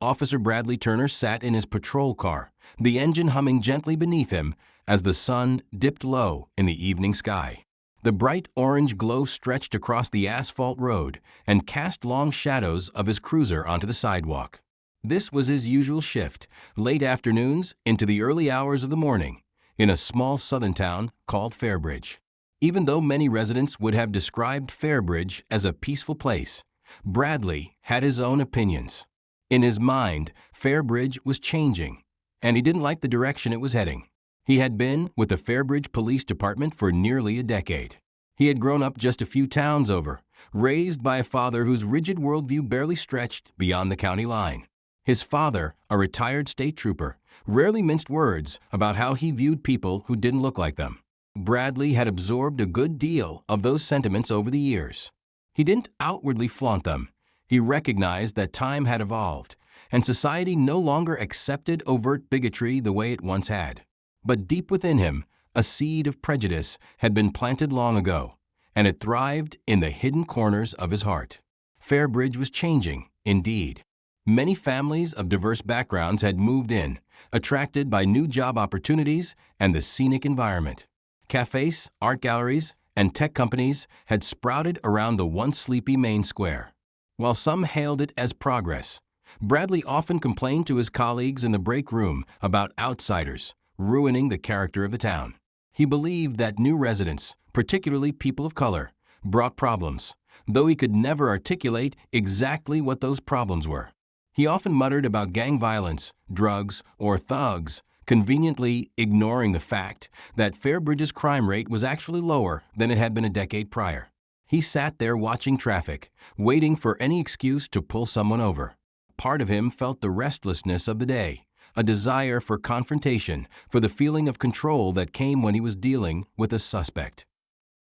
Officer Bradley Turner sat in his patrol car, the engine humming gently beneath him as the sun dipped low in the evening sky. The bright orange glow stretched across the asphalt road and cast long shadows of his cruiser onto the sidewalk. This was his usual shift, late afternoons into the early hours of the morning, in a small southern town called Fairbridge. Even though many residents would have described Fairbridge as a peaceful place, Bradley had his own opinions. In his mind, Fairbridge was changing, and he didn't like the direction it was heading. He had been with the Fairbridge Police Department for nearly a decade. He had grown up just a few towns over, raised by a father whose rigid worldview barely stretched beyond the county line. His father, a retired state trooper, rarely minced words about how he viewed people who didn't look like them. Bradley had absorbed a good deal of those sentiments over the years. He didn't outwardly flaunt them. He recognized that time had evolved, and society no longer accepted overt bigotry the way it once had. But deep within him, a seed of prejudice had been planted long ago, and it thrived in the hidden corners of his heart. Fairbridge was changing, indeed. Many families of diverse backgrounds had moved in, attracted by new job opportunities and the scenic environment. Cafes, art galleries, and tech companies had sprouted around the once sleepy main square. While some hailed it as progress, Bradley often complained to his colleagues in the break room about outsiders ruining the character of the town. He believed that new residents, particularly people of color, brought problems, though he could never articulate exactly what those problems were. He often muttered about gang violence, drugs, or thugs, conveniently ignoring the fact that Fairbridge's crime rate was actually lower than it had been a decade prior. He sat there watching traffic, waiting for any excuse to pull someone over. Part of him felt the restlessness of the day, a desire for confrontation, for the feeling of control that came when he was dealing with a suspect.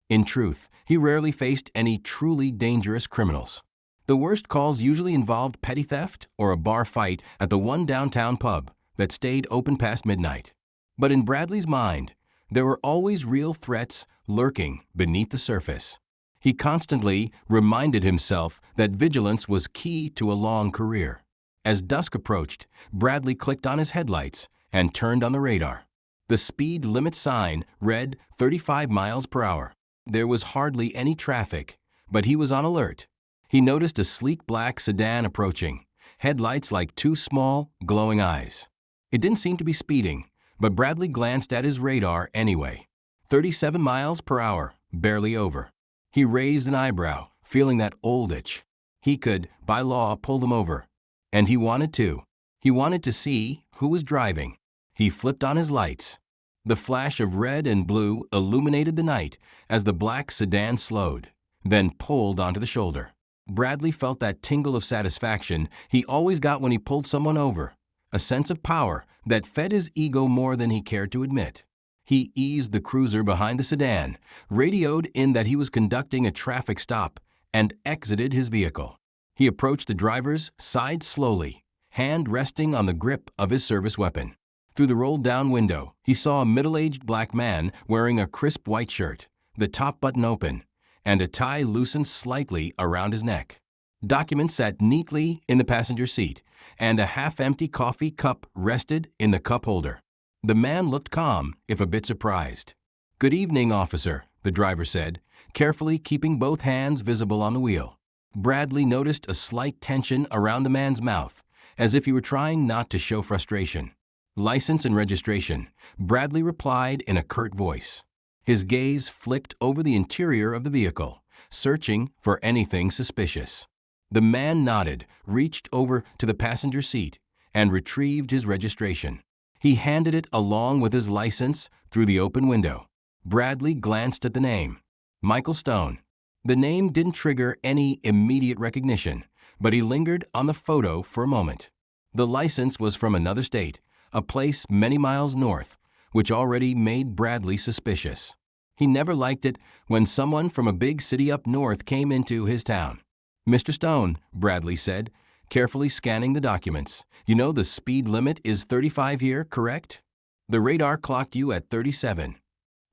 In truth, he rarely faced any truly dangerous criminals. The worst calls usually involved petty theft or a bar fight at the one downtown pub that stayed open past midnight. But in Bradley's mind, there were always real threats lurking beneath the surface. He constantly reminded himself that vigilance was key to a long career. As dusk approached, Bradley clicked on his headlights and turned on the radar. The speed limit sign read 35 miles per hour. There was hardly any traffic, but he was on alert. He noticed a sleek black sedan approaching, headlights like two small, glowing eyes. It didn't seem to be speeding, but Bradley glanced at his radar anyway. 37 miles per hour, barely over. He raised an eyebrow, feeling that old itch. He could, by law, pull them over. And he wanted to. He wanted to see who was driving. He flipped on his lights. The flash of red and blue illuminated the night as the black sedan slowed, then pulled onto the shoulder. Bradley felt that tingle of satisfaction he always got when he pulled someone over, a sense of power that fed his ego more than he cared to admit. He eased the cruiser behind the sedan, radioed in that he was conducting a traffic stop, and exited his vehicle. He approached the driver's side slowly, hand resting on the grip of his service weapon. Through the rolled-down window, he saw a middle-aged black man wearing a crisp white shirt, the top button open, and a tie loosened slightly around his neck. Documents sat neatly in the passenger seat, and a half-empty coffee cup rested in the cup holder. The man looked calm, if a bit surprised. "Good evening, officer," the driver said, carefully keeping both hands visible on the wheel. Bradley noticed a slight tension around the man's mouth, as if he were trying not to show frustration. "License and registration," Bradley replied in a curt voice. His gaze flicked over the interior of the vehicle, searching for anything suspicious. The man nodded, reached over to the passenger seat, and retrieved his registration. He handed it along with his license through the open window. Bradley glanced at the name, Michael Stone. The name didn't trigger any immediate recognition, but he lingered on the photo for a moment. The license was from another state, a place many miles north, which already made Bradley suspicious. He never liked it when someone from a big city up north came into his town. "Mr. Stone," Bradley said, carefully scanning the documents, "you know the speed limit is 35 here, correct? The radar clocked you at 37.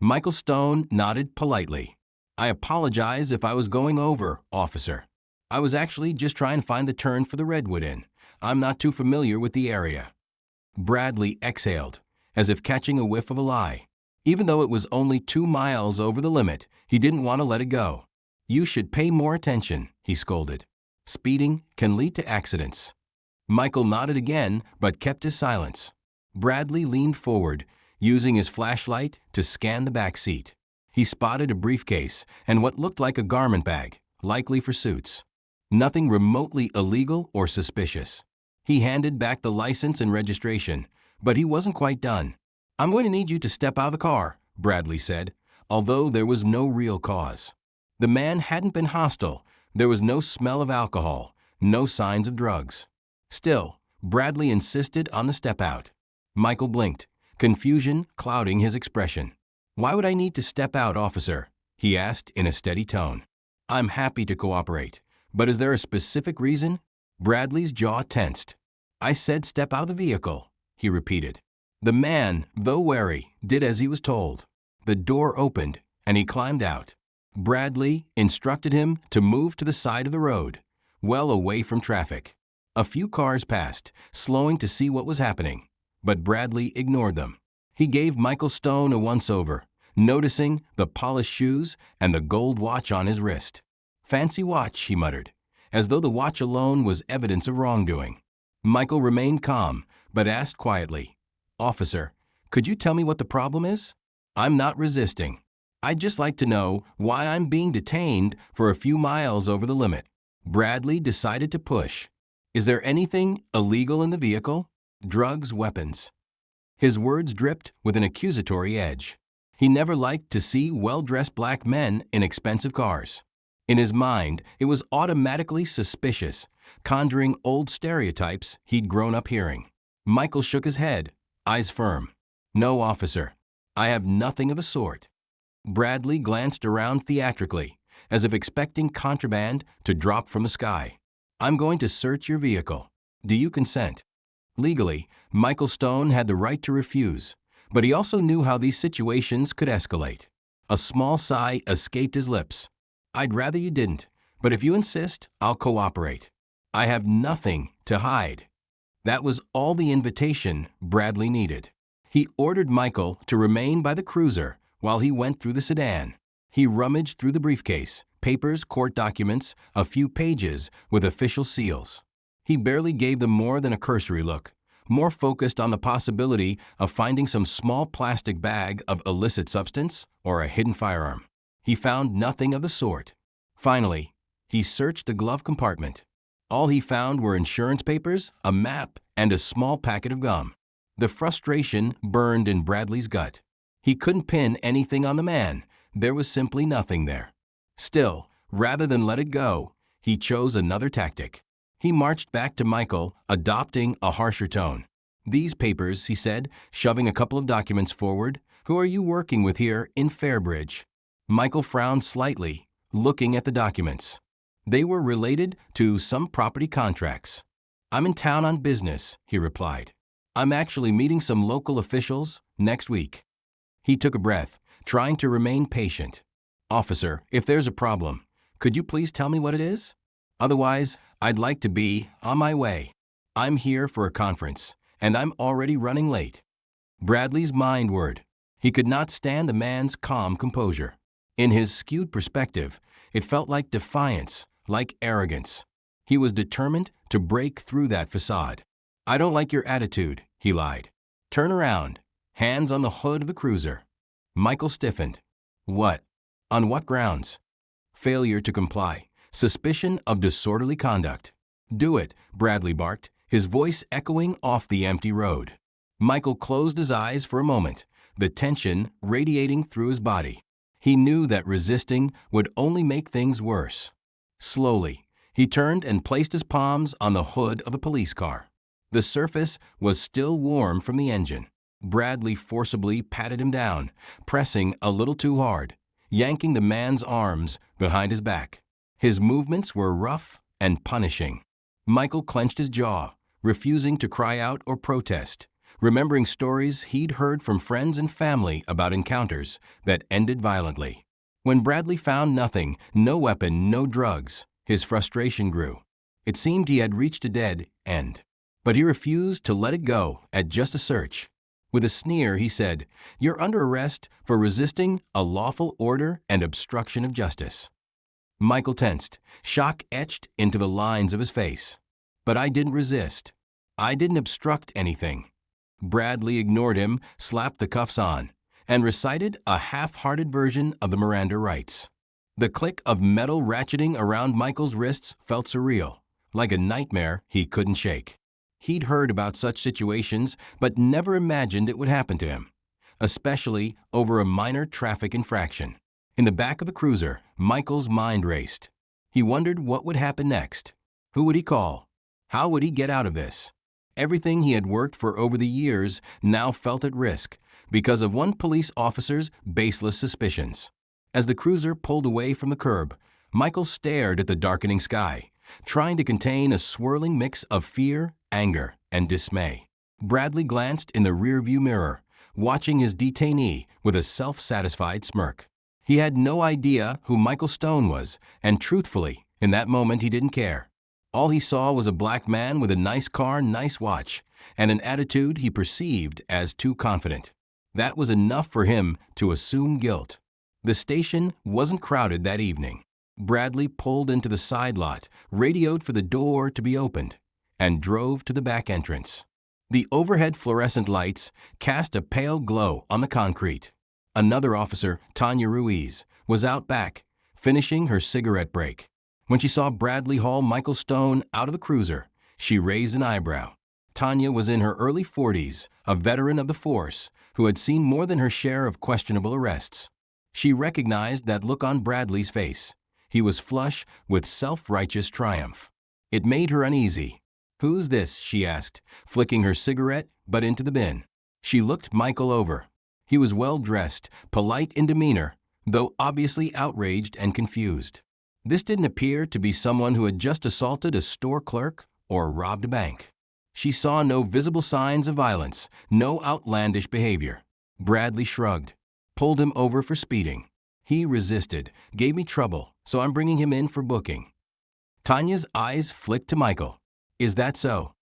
Michael Stone nodded politely. "I apologize if I was going over, officer. I was actually just trying to find the turn for the Redwood Inn, I'm not too familiar with the area. Bradley exhaled, as if catching a whiff of a lie. Even though it was only 2 miles over the limit, he didn't want to let it go. You should pay more attention, he scolded. Speeding can lead to accidents. Michael nodded again, but kept his silence. Bradley leaned forward, using his flashlight to scan the back seat. He spotted a briefcase and what looked like a garment bag, likely for suits. Nothing remotely illegal or suspicious. He handed back the license and registration, but he wasn't quite done. I'm going to need you to step out of the car, Bradley said, although there was no real cause. The man hadn't been hostile. There was no smell of alcohol, no signs of drugs. Still, Bradley insisted on the step out. Michael blinked, confusion clouding his expression. Why would I need to step out, officer? He asked in a steady tone. I'm happy to cooperate, but is there a specific reason? Bradley's jaw tensed. I said step out of the vehicle, he repeated. The man, though wary, did as he was told. The door opened, and he climbed out. Bradley instructed him to move to the side of the road, well away from traffic. A few cars passed, slowing to see what was happening, but Bradley ignored them. He gave Michael Stone a once-over, noticing the polished shoes and the gold watch on his wrist. Fancy watch, he muttered, as though the watch alone was evidence of wrongdoing. Michael remained calm, but asked quietly, Officer, could you tell me what the problem is? I'm not resisting. I'd just like to know why I'm being detained for a few miles over the limit. Bradley decided to push. Is there anything illegal in the vehicle? Drugs, weapons. His words dripped with an accusatory edge. He never liked to see well-dressed black men in expensive cars. In his mind, it was automatically suspicious, conjuring old stereotypes he'd grown up hearing. Michael shook his head, eyes firm. No, officer. I have nothing of the sort. Bradley glanced around theatrically, as if expecting contraband to drop from the sky. I'm going to search your vehicle. Do you consent? Legally, Michael Stone had the right to refuse, but he also knew how these situations could escalate. A small sigh escaped his lips. I'd rather you didn't, but if you insist, I'll cooperate. I have nothing to hide. That was all the invitation Bradley needed. He ordered Michael to remain by the cruiser while he went through the sedan. He rummaged through the briefcase, papers, court documents, a few pages with official seals. He barely gave them more than a cursory look, more focused on the possibility of finding some small plastic bag of illicit substance or a hidden firearm. He found nothing of the sort. Finally, he searched the glove compartment. All he found were insurance papers, a map, and a small packet of gum. The frustration burned in Bradley's gut. He couldn't pin anything on the man. There was simply nothing there. Still, rather than let it go, he chose another tactic. He marched back to Michael, adopting a harsher tone. These papers, he said, shoving a couple of documents forward. Who are you working with here in Fairbridge? Michael frowned slightly, looking at the documents. They were related to some property contracts. I'm in town on business, he replied. I'm actually meeting some local officials next week. He took a breath, trying to remain patient. Officer, if there's a problem, could you please tell me what it is? Otherwise, I'd like to be on my way. I'm here for a conference, and I'm already running late. Bradley's mind whirred. He could not stand the man's calm composure. In his skewed perspective, it felt like defiance, like arrogance. He was determined to break through that facade. I don't like your attitude, he lied. Turn around. Hands on the hood of the cruiser. Michael stiffened. What? On what grounds? Failure to comply. Suspicion of disorderly conduct. Do it, Bradley barked, his voice echoing off the empty road. Michael closed his eyes for a moment, the tension radiating through his body. He knew that resisting would only make things worse. Slowly, he turned and placed his palms on the hood of a police car. The surface was still warm from the engine. Bradley forcibly patted him down, pressing a little too hard, yanking the man's arms behind his back. His movements were rough and punishing. Michael clenched his jaw, refusing to cry out or protest, remembering stories he'd heard from friends and family about encounters that ended violently. When Bradley found nothing, no weapon, no drugs, his frustration grew. It seemed he had reached a dead end. But he refused to let it go at just a search. With a sneer, he said, "You're under arrest for resisting a lawful order and obstruction of justice." Michael tensed, shock etched into the lines of his face. "But I didn't resist. I didn't obstruct anything." Bradley ignored him, slapped the cuffs on, and recited a half-hearted version of the Miranda rights. The click of metal ratcheting around Michael's wrists felt surreal, like a nightmare he couldn't shake. He'd heard about such situations, but never imagined it would happen to him, especially over a minor traffic infraction. In the back of the cruiser, Michael's mind raced. He wondered what would happen next. Who would he call? How would he get out of this? Everything he had worked for over the years now felt at risk because of one police officer's baseless suspicions. As the cruiser pulled away from the curb, Michael stared at the darkening sky, trying to contain a swirling mix of fear, anger, and dismay. Bradley glanced in the rearview mirror, watching his detainee with a self-satisfied smirk. He had no idea who Michael Stone was, and truthfully, in that moment he didn't care. All he saw was a black man with a nice car, nice watch, and an attitude he perceived as too confident. That was enough for him to assume guilt. The station wasn't crowded that evening. Bradley pulled into the side lot, radioed for the door to be opened, and drove to the back entrance. The overhead fluorescent lights cast a pale glow on the concrete. Another officer, Tanya Ruiz, was out back, finishing her cigarette break. When she saw Bradley haul Michael Stone out of the cruiser, she raised an eyebrow. Tanya was in her early 40s, a veteran of the force who had seen more than her share of questionable arrests. She recognized that look on Bradley's face. He was flush with self-righteous triumph. It made her uneasy. "Who's this?" she asked, flicking her cigarette butt into the bin. She looked Michael over. He was well-dressed, polite in demeanor, though obviously outraged and confused. This didn't appear to be someone who had just assaulted a store clerk or robbed a bank. She saw no visible signs of violence, no outlandish behavior. Bradley shrugged, pulled him over for speeding. "He resisted, gave me trouble, so I'm bringing him in for booking." Tanya's eyes flicked to Michael. "Is that so?"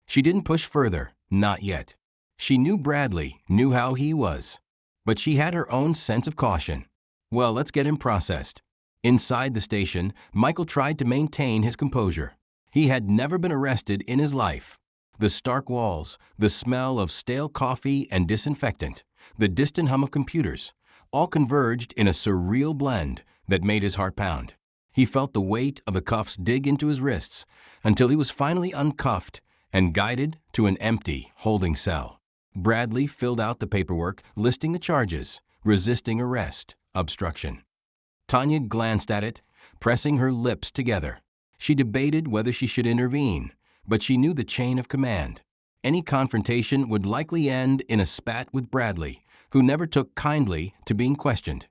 She didn't push further, not yet. She knew Bradley, knew how he was. But she had her own sense of caution. "Well, let's get him processed." Inside the station, Michael tried to maintain his composure. He had never been arrested in his life. The stark walls, the smell of stale coffee and disinfectant, the distant hum of computers, all converged in a surreal blend that made his heart pound. He felt the weight of the cuffs dig into his wrists until he was finally uncuffed and guided to an empty holding cell. Bradley filled out the paperwork listing the charges: resisting arrest, obstruction. Tanya glanced at it, pressing her lips together. She debated whether she should intervene, but she knew the chain of command. Any confrontation would likely end in a spat with Bradley, who never took kindly to being questioned,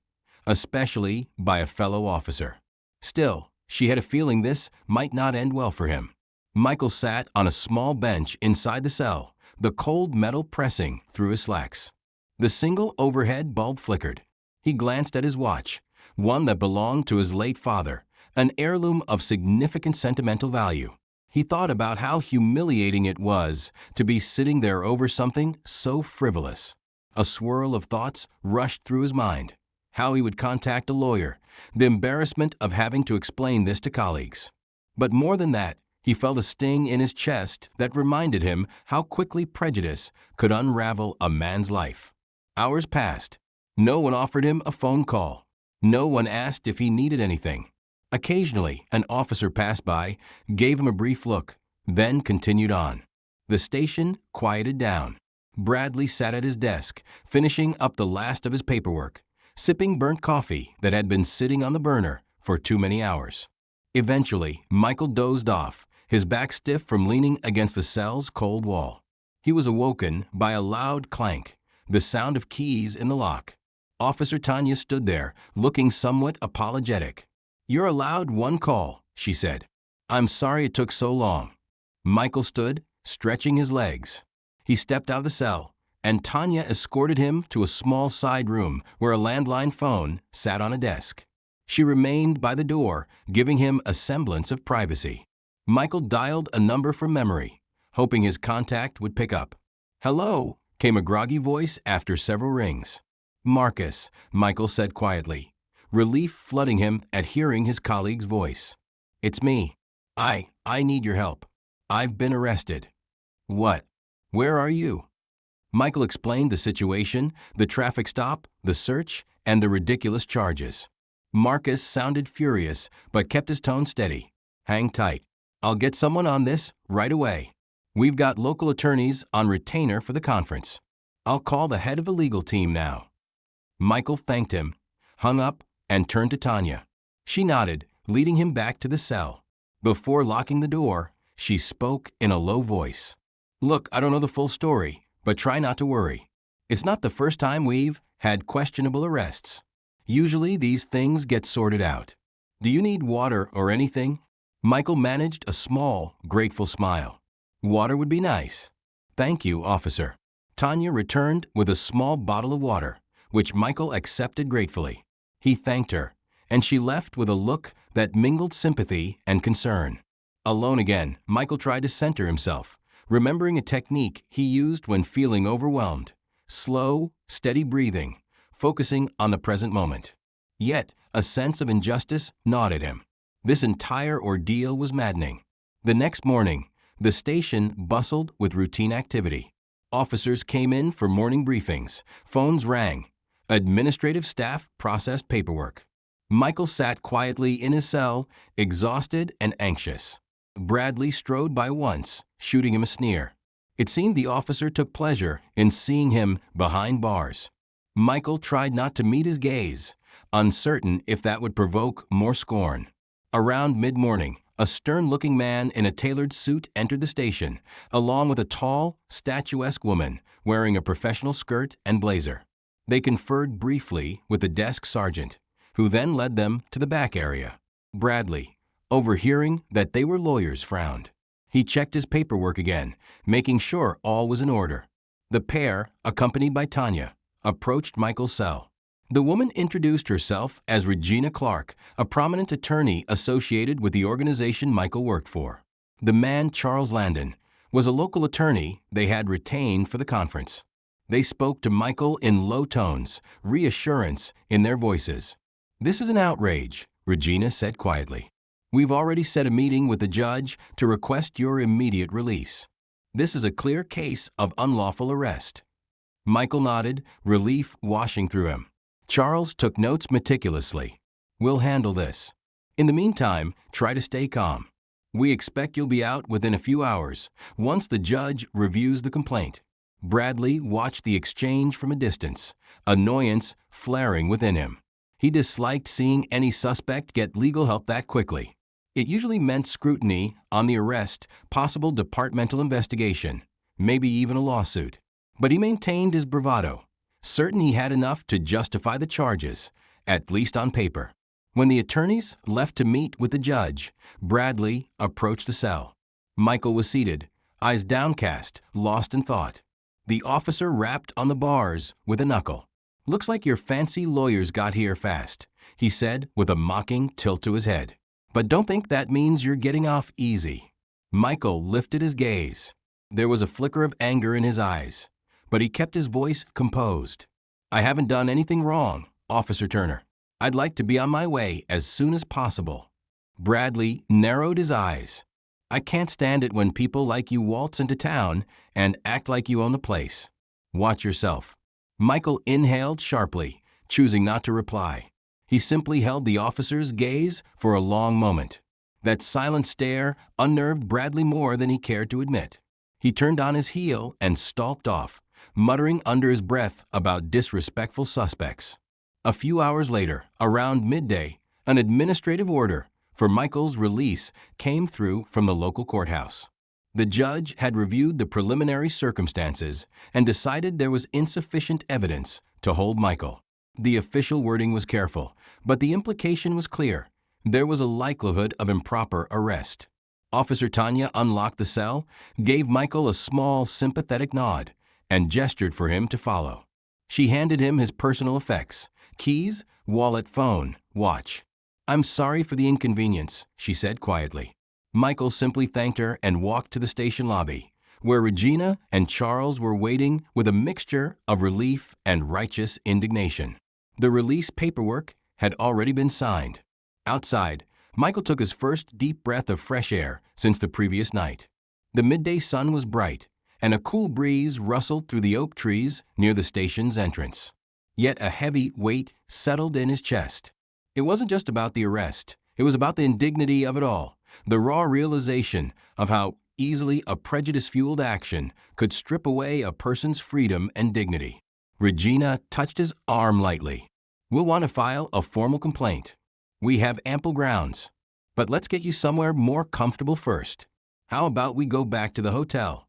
especially by a fellow officer. Still, she had a feeling this might not end well for him. Michael sat on a small bench inside the cell, the cold metal pressing through his slacks. The single overhead bulb flickered. He glanced at his watch, one that belonged to his late father, an heirloom of significant sentimental value. He thought about how humiliating it was to be sitting there over something so frivolous. A swirl of thoughts rushed through his mind. How he would contact a lawyer, the embarrassment of having to explain this to colleagues. But more than that, he felt a sting in his chest that reminded him how quickly prejudice could unravel a man's life. Hours passed. No one offered him a phone call. No one asked if he needed anything. Occasionally, an officer passed by, gave him a brief look, then continued on. The station quieted down. Bradley sat at his desk, finishing up the last of his paperwork, sipping burnt coffee that had been sitting on the burner for too many hours. Eventually, Michael dozed off, his back stiff from leaning against the cell's cold wall. He was awoken by a loud clank, the sound of keys in the lock. Officer Tanya stood there, looking somewhat apologetic. "You're allowed one call," she said. "I'm sorry it took so long." Michael stood, stretching his legs. He stepped out of the cell, and Tanya escorted him to a small side room where a landline phone sat on a desk. She remained by the door, giving him a semblance of privacy. Michael dialed a number from memory, hoping his contact would pick up. "Hello," came a groggy voice after several rings. "Marcus," Michael said quietly, relief flooding him at hearing his colleague's voice. "It's me. I need your help. I've been arrested." "What? Where are you?" Michael explained the situation, the traffic stop, the search, and the ridiculous charges. Marcus sounded furious, but kept his tone steady. "Hang tight. I'll get someone on this right away. We've got local attorneys on retainer for the conference. I'll call the head of the legal team now." Michael thanked him, hung up, and turned to Tanya. She nodded, leading him back to the cell. Before locking the door, she spoke in a low voice. "Look, I don't know the full story, but try not to worry. It's not the first time we've had questionable arrests. Usually these things get sorted out. Do you need water or anything?" Michael managed a small, grateful smile. "Water would be nice." "Thank you, officer." Tanya returned with a small bottle of water, which Michael accepted gratefully. He thanked her, and she left with a look that mingled sympathy and concern. Alone again, Michael tried to center himself, remembering a technique he used when feeling overwhelmed. Slow, steady breathing, focusing on the present moment. Yet, a sense of injustice gnawed at him. This entire ordeal was maddening. The next morning, the station bustled with routine activity. Officers came in for morning briefings, phones rang, administrative staff processed paperwork. Michael sat quietly in his cell, exhausted and anxious. Bradley strode by once, shooting him a sneer. It seemed the officer took pleasure in seeing him behind bars. Michael tried not to meet his gaze, uncertain if that would provoke more scorn. Around mid-morning, a stern-looking man in a tailored suit entered the station, along with a tall, statuesque woman wearing a professional skirt and blazer. They conferred briefly with the desk sergeant, who then led them to the back area. Bradley, overhearing that they were lawyers, frowned. He checked his paperwork again, making sure all was in order. The pair, accompanied by Tanya, approached Michael's cell. The woman introduced herself as Regina Clark, a prominent attorney associated with the organization Michael worked for. The man, Charles Landon, was a local attorney they had retained for the conference. They spoke to Michael in low tones, reassurance in their voices. "This is an outrage," Regina said quietly. "We've already set a meeting with the judge to request your immediate release. This is a clear case of unlawful arrest." Michael nodded, relief washing through him. Charles took notes meticulously. "We'll handle this. In the meantime, try to stay calm. We expect you'll be out within a few hours, once the judge reviews the complaint." Bradley watched the exchange from a distance, annoyance flaring within him. He disliked seeing any suspect get legal help that quickly. It usually meant scrutiny on the arrest, possible departmental investigation, maybe even a lawsuit. But he maintained his bravado, certain he had enough to justify the charges, at least on paper. When the attorneys left to meet with the judge, Bradley approached the cell. Michael was seated, eyes downcast, lost in thought. The officer rapped on the bars with a knuckle. "Looks like your fancy lawyers got here fast," he said with a mocking tilt to his head. "But don't think that means you're getting off easy." Michael lifted his gaze. There was a flicker of anger in his eyes, but he kept his voice composed. "I haven't done anything wrong, Officer Turner. I'd like to be on my way as soon as possible." Bradley narrowed his eyes. "I can't stand it when people like you waltz into town and act like you own the place. Watch yourself." Michael inhaled sharply, choosing not to reply. He simply held the officer's gaze for a long moment. That silent stare unnerved Bradley more than he cared to admit. He turned on his heel and stalked off, muttering under his breath about disrespectful suspects. A few hours later, around midday, an administrative order for Michael's release came through from the local courthouse. The judge had reviewed the preliminary circumstances and decided there was insufficient evidence to hold Michael. The official wording was careful, but the implication was clear. There was a likelihood of improper arrest. Officer Tanya unlocked the cell, gave Michael a small, sympathetic nod, and gestured for him to follow. She handed him his personal effects: keys, wallet, phone, watch. "I'm sorry for the inconvenience," she said quietly. Michael simply thanked her and walked to the station lobby, where Regina and Charles were waiting with a mixture of relief and righteous indignation. The release paperwork had already been signed. Outside, Michael took his first deep breath of fresh air since the previous night. The midday sun was bright, and a cool breeze rustled through the oak trees near the station's entrance. Yet a heavy weight settled in his chest. It wasn't just about the arrest. It was about the indignity of it all, the raw realization of how easily a prejudice-fueled action could strip away a person's freedom and dignity. Regina touched his arm lightly. "We'll want to file a formal complaint. We have ample grounds. But let's get you somewhere more comfortable first. How about we go back to the hotel?"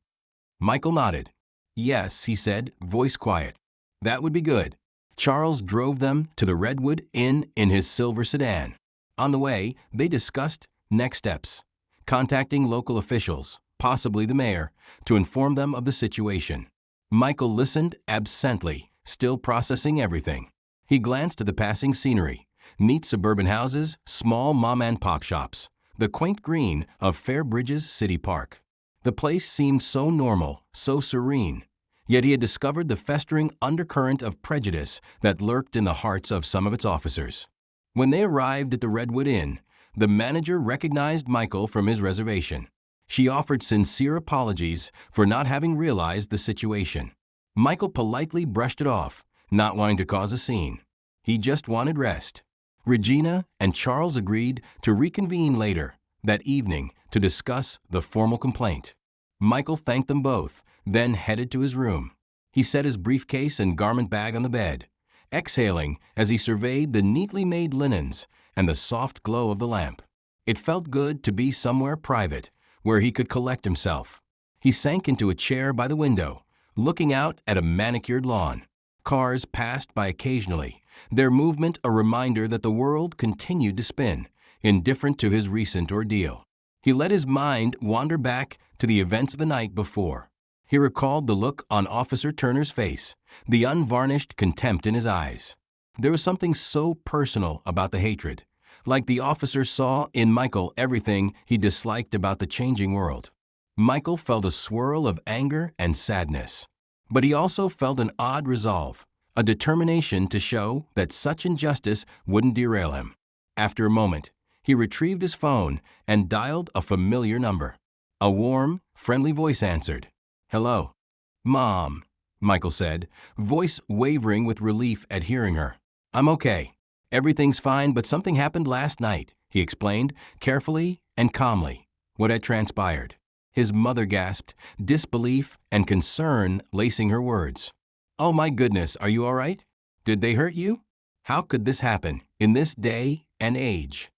Michael nodded. "Yes," he said, voice quiet. "That would be good." Charles drove them to the Redwood Inn in his silver sedan. On the way, they discussed next steps, contacting local officials, possibly the mayor, to inform them of the situation. Michael listened absently, still processing everything. He glanced at the passing scenery, neat suburban houses, small mom-and-pop shops, the quaint green of Fairbridge's City Park. The place seemed so normal, so serene, yet he had discovered the festering undercurrent of prejudice that lurked in the hearts of some of its officers. When they arrived at the Redwood Inn, the manager recognized Michael from his reservation. She offered sincere apologies for not having realized the situation. Michael politely brushed it off, not wanting to cause a scene. He just wanted rest. Regina and Charles agreed to reconvene later that evening to discuss the formal complaint. Michael thanked them both, then headed to his room. He set his briefcase and garment bag on the bed, exhaling as he surveyed the neatly made linens and the soft glow of the lamp. It felt good to be somewhere private, where he could collect himself. He sank into a chair by the window, looking out at a manicured lawn. Cars passed by occasionally, their movement a reminder that the world continued to spin, indifferent to his recent ordeal. He let his mind wander back to the events of the night before. He recalled the look on Officer Turner's face, the unvarnished contempt in his eyes. There was something so personal about the hatred, like the officer saw in Michael everything he disliked about the changing world. Michael felt a swirl of anger and sadness, but he also felt an odd resolve, a determination to show that such injustice wouldn't derail him. After a moment, he retrieved his phone and dialed a familiar number. A warm, friendly voice answered. "Hello." "Mom," Michael said, voice wavering with relief at hearing her. "I'm okay. Everything's fine, but something happened last night," he explained, carefully and calmly, what had transpired. His mother gasped, disbelief and concern lacing her words. "Oh my goodness, are you all right? Did they hurt you? How could this happen, in this day and age?"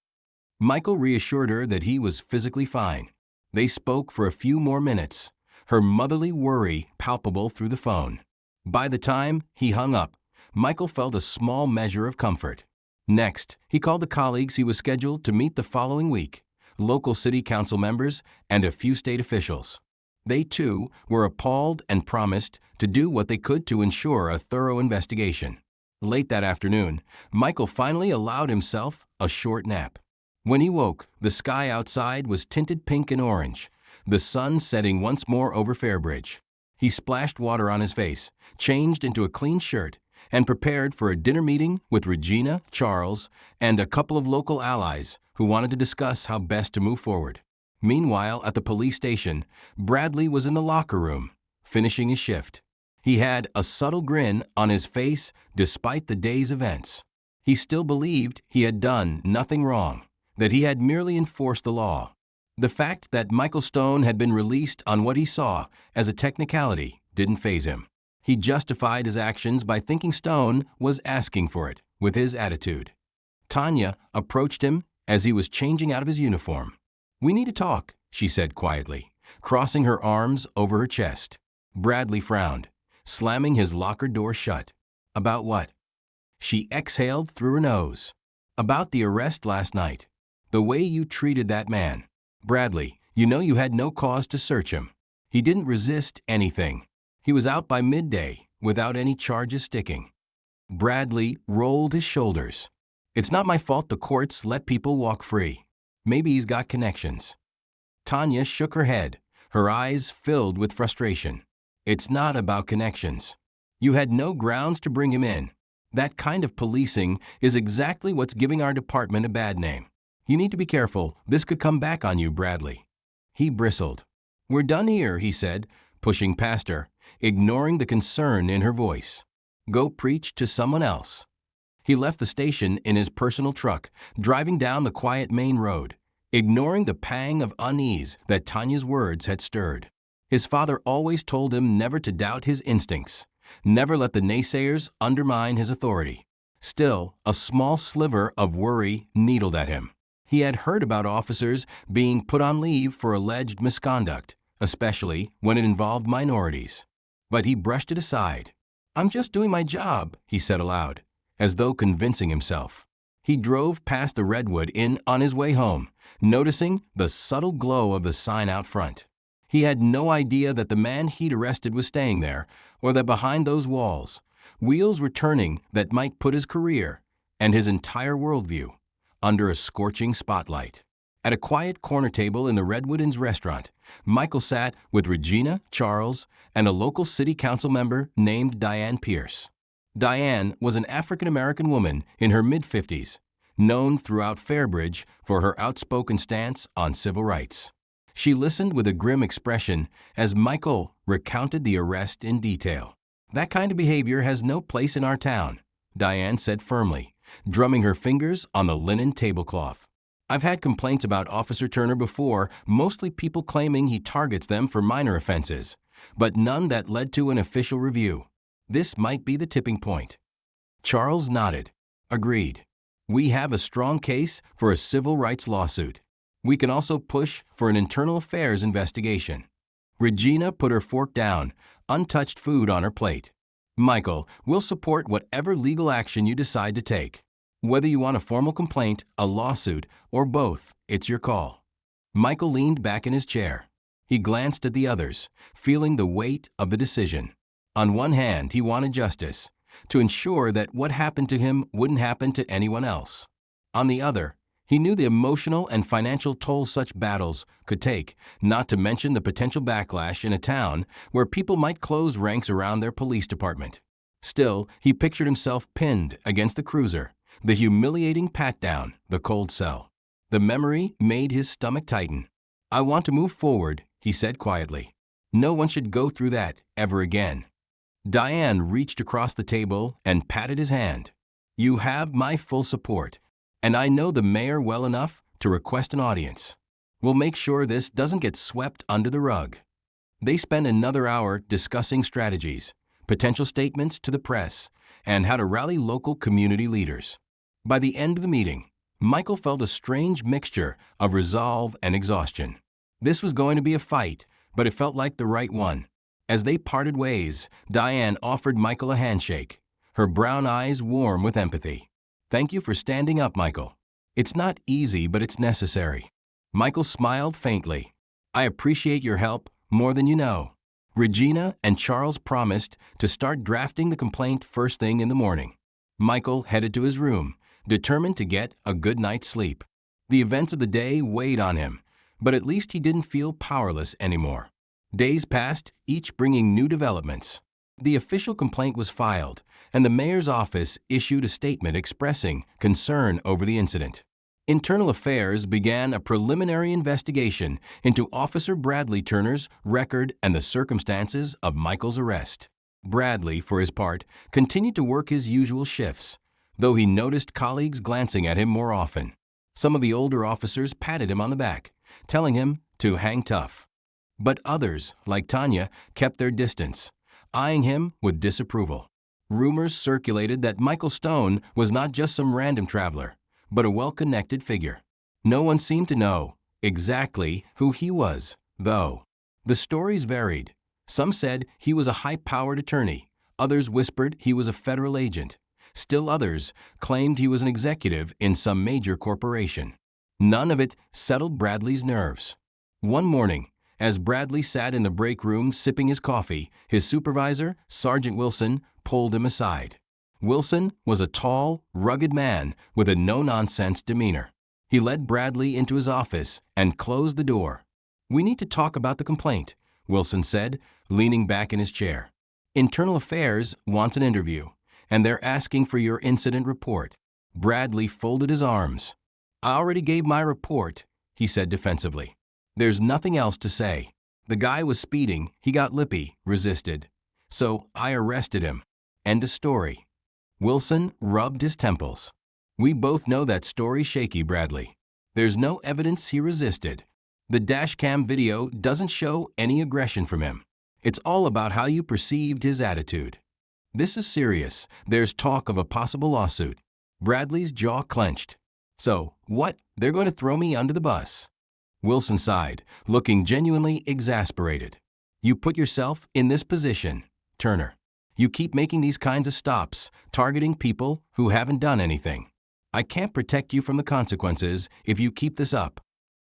Michael reassured her that he was physically fine. They spoke for a few more minutes, her motherly worry palpable through the phone. By the time he hung up, Michael felt a small measure of comfort. Next, he called the colleagues he was scheduled to meet the following week, local city council members and a few state officials. They, too, were appalled and promised to do what they could to ensure a thorough investigation. Late that afternoon, Michael finally allowed himself a short nap. When he woke, the sky outside was tinted pink and orange, the sun setting once more over Fairbridge. He splashed water on his face, changed into a clean shirt, and prepared for a dinner meeting with Regina, Charles, and a couple of local allies who wanted to discuss how best to move forward. Meanwhile, at the police station, Bradley was in the locker room, finishing his shift. He had a subtle grin on his face despite the day's events. He still believed he had done nothing wrong, that he had merely enforced the law. The fact that Michael Stone had been released on what he saw as a technicality didn't faze him. He justified his actions by thinking Stone was asking for it with his attitude. Tanya approached him as he was changing out of his uniform. "We need to talk," she said quietly, crossing her arms over her chest. Bradley frowned, slamming his locker door shut. "About what?" She exhaled through her nose. "About the arrest last night. The way you treated that man. Bradley, you know you had no cause to search him. He didn't resist anything. He was out by midday, without any charges sticking." Bradley rolled his shoulders. "It's not my fault the courts let people walk free. Maybe he's got connections." Tanya shook her head, her eyes filled with frustration. It's not about connections. You had no grounds to bring him in. That kind of policing is exactly what's giving our department a bad name. You need to be careful. This could come back on you, Bradley. He bristled. We're done here, he said, pushing past her, ignoring the concern in her voice. Go preach to someone else. He left the station in his personal truck, driving down the quiet main road, ignoring the pang of unease that Tanya's words had stirred. His father always told him never to doubt his instincts, never let the naysayers undermine his authority. Still, a small sliver of worry needled at him. He had heard about officers being put on leave for alleged misconduct, especially when it involved minorities. But he brushed it aside. I'm just doing my job, he said aloud, as though convincing himself. He drove past the Redwood Inn on his way home, noticing the subtle glow of the sign out front. He had no idea that the man he'd arrested was staying there, or that behind those walls, wheels were turning that might put his career and his entire worldview under a scorching spotlight. At a quiet corner table in the Redwood Inn's restaurant, Michael sat with Regina, Charles, and a local city council member named Diane Pierce. Diane was an African-American woman in her mid-50s, known throughout Fairbridge for her outspoken stance on civil rights. She listened with a grim expression as Michael recounted the arrest in detail. That kind of behavior has no place in our town, Diane said firmly, drumming her fingers on the linen tablecloth. I've had complaints about Officer Turner before, mostly people claiming he targets them for minor offenses, but none that led to an official review. This might be the tipping point. Charles nodded. Agreed. We have a strong case for a civil rights lawsuit. We can also push for an internal affairs investigation. Regina put her fork down, untouched food on her plate. Michael, we'll support whatever legal action you decide to take. Whether you want a formal complaint, a lawsuit, or both, it's your call. Michael leaned back in his chair. He glanced at the others, feeling the weight of the decision. On one hand, he wanted justice, to ensure that what happened to him wouldn't happen to anyone else. On the other, he knew the emotional and financial toll such battles could take, not to mention the potential backlash in a town where people might close ranks around their police department. Still, he pictured himself pinned against the cruiser, the humiliating pat-down, the cold cell. The memory made his stomach tighten. I want to move forward, he said quietly. No one should go through that ever again. Diane reached across the table and patted his hand. You have my full support, and I know the mayor well enough to request an audience. We'll make sure this doesn't get swept under the rug. They spent another hour discussing strategies, potential statements to the press, and how to rally local community leaders. By the end of the meeting, Michael felt a strange mixture of resolve and exhaustion. This was going to be a fight, but it felt like the right one. As they parted ways, Diane offered Michael a handshake, her brown eyes warm with empathy. Thank you for standing up, Michael. It's not easy, but it's necessary. Michael smiled faintly. I appreciate your help more than you know. Regina and Charles promised to start drafting the complaint first thing in the morning. Michael headed to his room, determined to get a good night's sleep. The events of the day weighed on him, but at least he didn't feel powerless anymore. Days passed, each bringing new developments. The official complaint was filed, and the mayor's office issued a statement expressing concern over the incident. Internal Affairs began a preliminary investigation into Officer Bradley Turner's record and the circumstances of Michael's arrest. Bradley, for his part, continued to work his usual shifts, though he noticed colleagues glancing at him more often. Some of the older officers patted him on the back, telling him to hang tough. But others, like Tanya, kept their distance, eyeing him with disapproval. Rumors circulated that Michael Stone was not just some random traveler, but a well-connected figure. No one seemed to know exactly who he was, though. The stories varied. Some said he was a high-powered attorney. Others whispered he was a federal agent. Still others claimed he was an executive in some major corporation. None of it settled Bradley's nerves. One morning, as Bradley sat in the break room sipping his coffee, his supervisor, Sergeant Wilson, pulled him aside. Wilson was a tall, rugged man with a no-nonsense demeanor. He led Bradley into his office and closed the door. We need to talk about the complaint, Wilson said, leaning back in his chair. Internal Affairs wants an interview, and they're asking for your incident report. Bradley folded his arms. I already gave my report, he said defensively. There's nothing else to say. The guy was speeding, he got lippy, resisted. So I arrested him. End of story. Wilson rubbed his temples. We both know that story shaky, Bradley. There's no evidence he resisted. The dashcam video doesn't show any aggression from him. It's all about how you perceived his attitude. This is serious. There's talk of a possible lawsuit. Bradley's jaw clenched. So, what? They're going to throw me under the bus. Wilson sighed, looking genuinely exasperated. You put yourself in this position, Turner. You keep making these kinds of stops, targeting people who haven't done anything. I can't protect you from the consequences if you keep this up.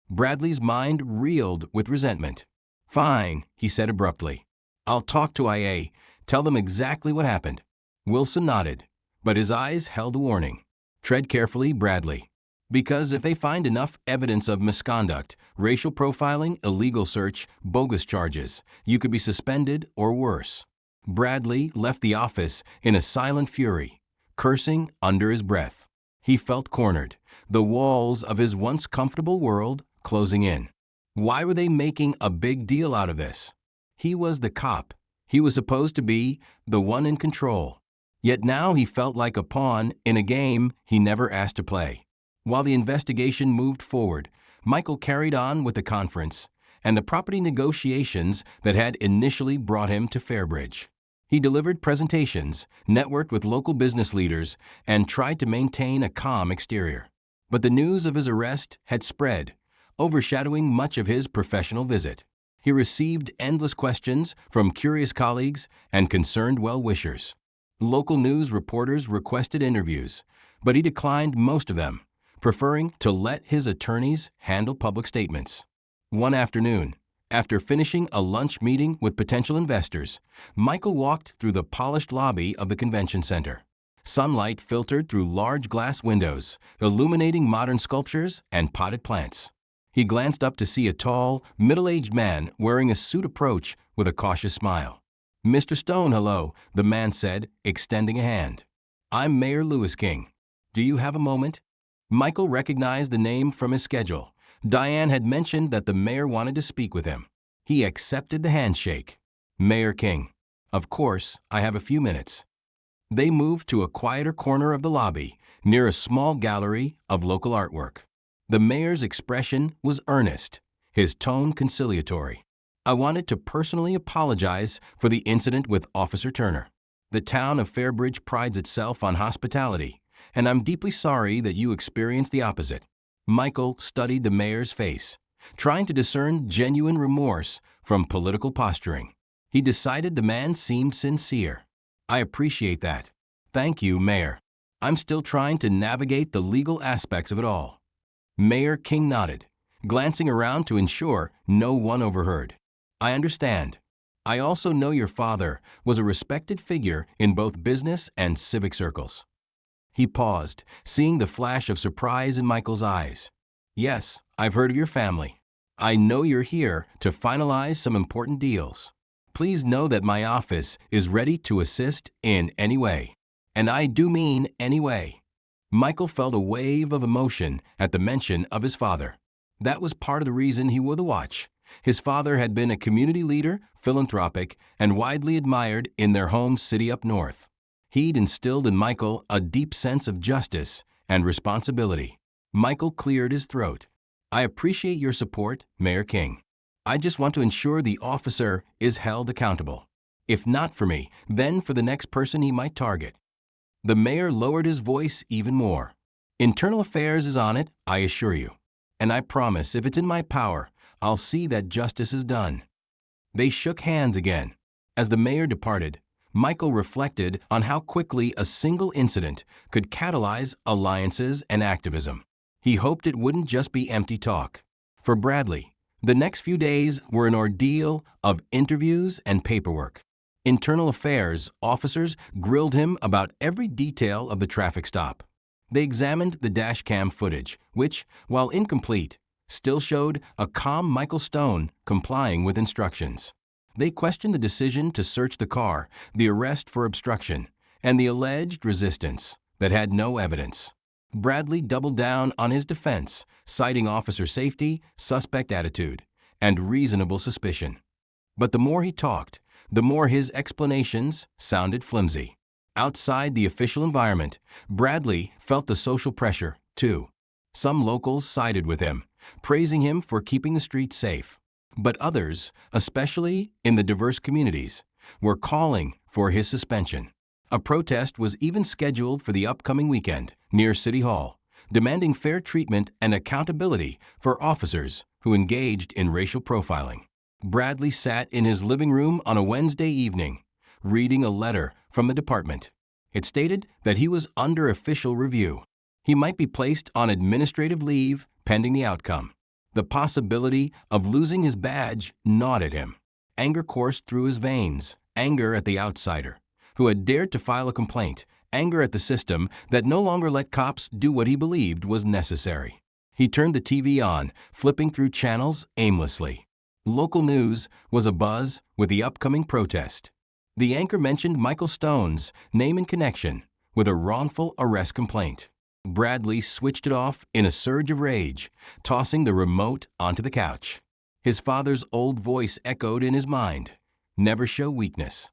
Bradley's mind reeled with resentment. Fine, he said abruptly. I'll talk to IA, tell them exactly what happened. Wilson nodded, but his eyes held a warning. Tread carefully, Bradley. Because if they find enough evidence of misconduct, racial profiling, illegal search, bogus charges, you could be suspended or worse. Bradley left the office in a silent fury, cursing under his breath. He felt cornered, the walls of his once comfortable world closing in. Why were they making a big deal out of this? He was the cop. He was supposed to be the one in control. Yet now he felt like a pawn in a game he never asked to play. While the investigation moved forward, Michael carried on with the conference and the property negotiations that had initially brought him to Fairbridge. He delivered presentations, networked with local business leaders, and tried to maintain a calm exterior. But the news of his arrest had spread, overshadowing much of his professional visit. He received endless questions from curious colleagues and concerned well-wishers. Local news reporters requested interviews, but he declined most of them, preferring to let his attorneys handle public statements. One afternoon, after finishing a lunch meeting with potential investors, Michael walked through the polished lobby of the convention center. Sunlight filtered through large glass windows, illuminating modern sculptures and potted plants. He glanced up to see a tall, middle-aged man wearing a suit approach with a cautious smile. Mr. Stone, hello, the man said, extending a hand. I'm Mayor Lewis King. Do you have a moment? Michael recognized the name from his schedule. Diane had mentioned that the mayor wanted to speak with him. He accepted the handshake. Mayor King. Of course, I have a few minutes. They moved to a quieter corner of the lobby, near a small gallery of local artwork. The mayor's expression was earnest, his tone conciliatory. I wanted to personally apologize for the incident with Officer Turner. The town of Fairbridge prides itself on hospitality, and I'm deeply sorry that you experienced the opposite. Michael studied the mayor's face, trying to discern genuine remorse from political posturing. He decided the man seemed sincere. I appreciate that. Thank you, Mayor. I'm still trying to navigate the legal aspects of it all. Mayor King nodded, glancing around to ensure no one overheard. I understand. I also know your father was a respected figure in both business and civic circles. He paused, seeing the flash of surprise in Michael's eyes. Yes, I've heard of your family. I know you're here to finalize some important deals. Please know that my office is ready to assist in any way. And I do mean any way. Michael felt a wave of emotion at the mention of his father. That was part of the reason he wore the watch. His father had been a community leader, philanthropic, and widely admired in their home city up north. He'd instilled in Michael a deep sense of justice and responsibility. Michael cleared his throat. I appreciate your support, Mayor King. I just want to ensure the officer is held accountable. If not for me, then for the next person he might target. The mayor lowered his voice even more. Internal Affairs is on it, I assure you. And I promise if it's in my power, I'll see that justice is done. They shook hands again. As the mayor departed, Michael reflected on how quickly a single incident could catalyze alliances and activism. He hoped it wouldn't just be empty talk. For Bradley, the next few days were an ordeal of interviews and paperwork. Internal Affairs officers grilled him about every detail of the traffic stop. They examined the dashcam footage, which, while incomplete, still showed a calm Michael Stone complying with instructions. They questioned the decision to search the car, the arrest for obstruction, and the alleged resistance that had no evidence. Bradley doubled down on his defense, citing officer safety, suspect attitude, and reasonable suspicion. But the more he talked, the more his explanations sounded flimsy. Outside the official environment, Bradley felt the social pressure, too. Some locals sided with him, praising him for keeping the streets safe. But others, especially in the diverse communities, were calling for his suspension. A protest was even scheduled for the upcoming weekend near City Hall, demanding fair treatment and accountability for officers who engaged in racial profiling. Bradley sat in his living room on a Wednesday evening, reading a letter from the department. It stated that he was under official review. He might be placed on administrative leave pending the outcome. The possibility of losing his badge gnawed at him. Anger coursed through his veins, anger at the outsider who had dared to file a complaint, anger at the system that no longer let cops do what he believed was necessary. He turned the TV on, flipping through channels aimlessly. Local news was abuzz with the upcoming protest. The anchor mentioned Michael Stone's name in connection with a wrongful arrest complaint. Bradley switched it off in a surge of rage, tossing the remote onto the couch. His father's old voice echoed in his mind, "Never show weakness."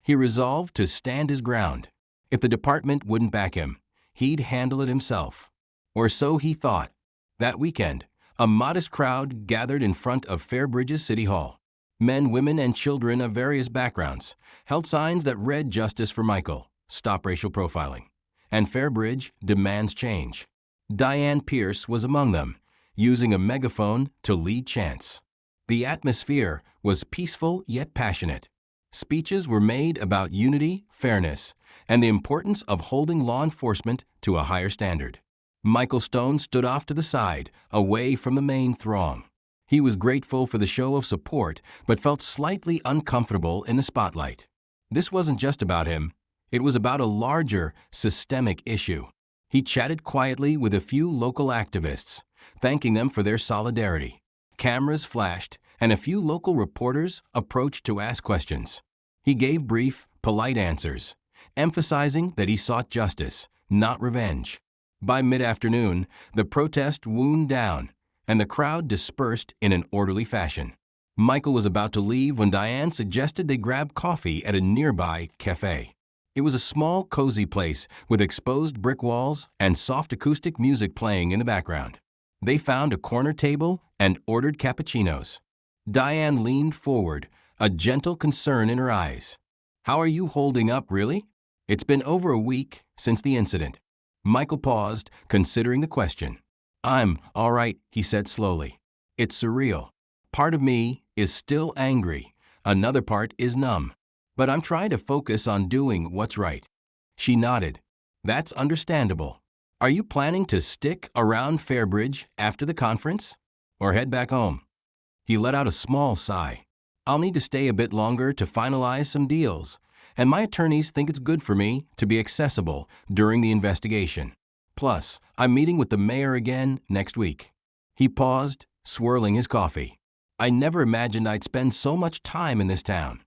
He resolved to stand his ground. If the department wouldn't back him, he'd handle it himself. Or so he thought. That weekend, a modest crowd gathered in front of Fairbridge's City Hall. Men, women, and children of various backgrounds held signs that read "Justice for Michael," "Stop Racial Profiling," and "Fairbridge demands change." Diane Pierce was among them, using a megaphone to lead chants. The atmosphere was peaceful yet passionate. Speeches were made about unity, fairness, and the importance of holding law enforcement to a higher standard. Michael Stone stood off to the side, away from the main throng. He was grateful for the show of support, but felt slightly uncomfortable in the spotlight. This wasn't just about him. It was about a larger, systemic issue. He chatted quietly with a few local activists, thanking them for their solidarity. Cameras flashed, and a few local reporters approached to ask questions. He gave brief, polite answers, emphasizing that he sought justice, not revenge. By mid-afternoon, the protest wound down, and the crowd dispersed in an orderly fashion. Michael was about to leave when Diane suggested they grab coffee at a nearby cafe. It was a small, cozy place with exposed brick walls and soft acoustic music playing in the background. They found a corner table and ordered cappuccinos. Diane leaned forward, a gentle concern in her eyes. "How are you holding up, really? It's been over a week since the incident." Michael paused, considering the question. "I'm all right," he said slowly. "It's surreal. Part of me is still angry. Another part is numb. But I'm trying to focus on doing what's right." She nodded. "That's understandable. Are you planning to stick around Fairbridge after the conference? Or head back home?" He let out a small sigh. "I'll need to stay a bit longer to finalize some deals, and my attorneys think it's good for me to be accessible during the investigation. Plus, I'm meeting with the mayor again next week." He paused, swirling his coffee. "I never imagined I'd spend so much time in this town."